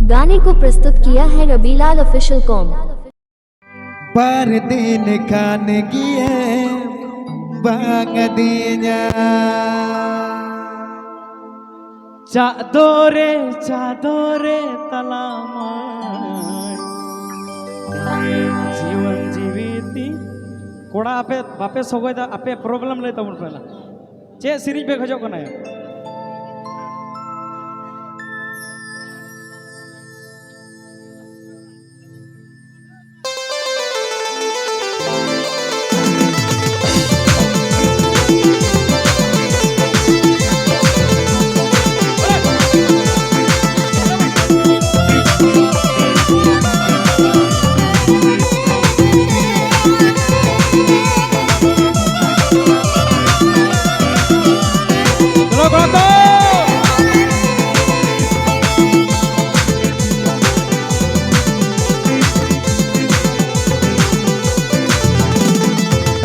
गाने को प्रस्तुत किया है रबीलाल ऑफिशियल कॉम। पर दिन खान गिए बांग दिया चादोरे चादोरे तलामा जीवन जीविती कोड़ा आपे बापे सोगोय दा आपे प्रॉब्लम ले तबन पहला चे सीरीज पे खजो कना है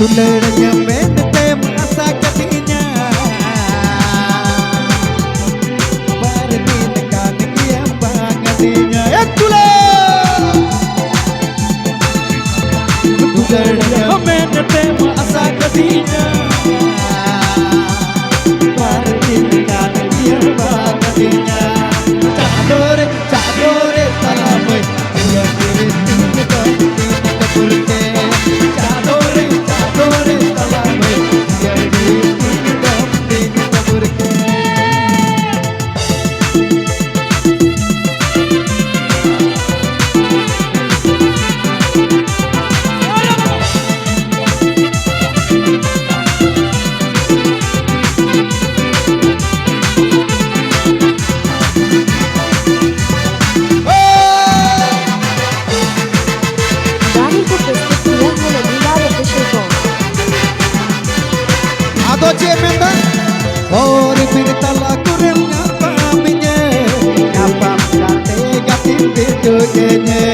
Tulernya mente merasa ketinya Berdinkan dia bangadinya Tulernya mente merasa ketinya Berdinkan dia bangadinya Cadore cadore talamai dia diri porque cadore और फिर तला Kurram ngapa minye ngapa kate gatin bidu genye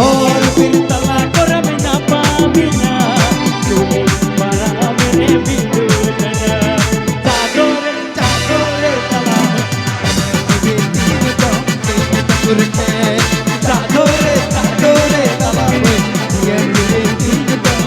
और फिर तला Kurram ngapa minye tuli para mene bidu genye cadore cadore tala bidu dom kurte cadore cadore tala dia bidu dom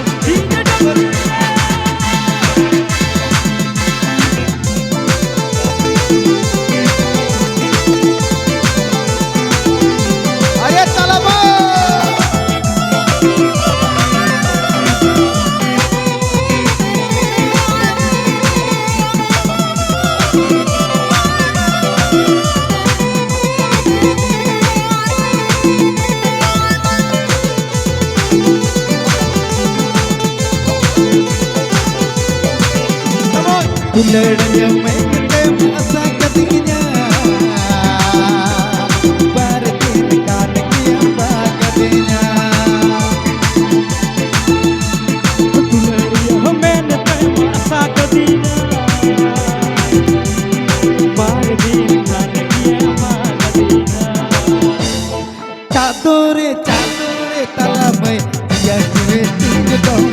Tulernya mente merasa ketinya Berdinkan dia bangadinya Tulernya mente merasa ketinya Berdinkan dia bangadinya Cadore cadore talamai dia diri dong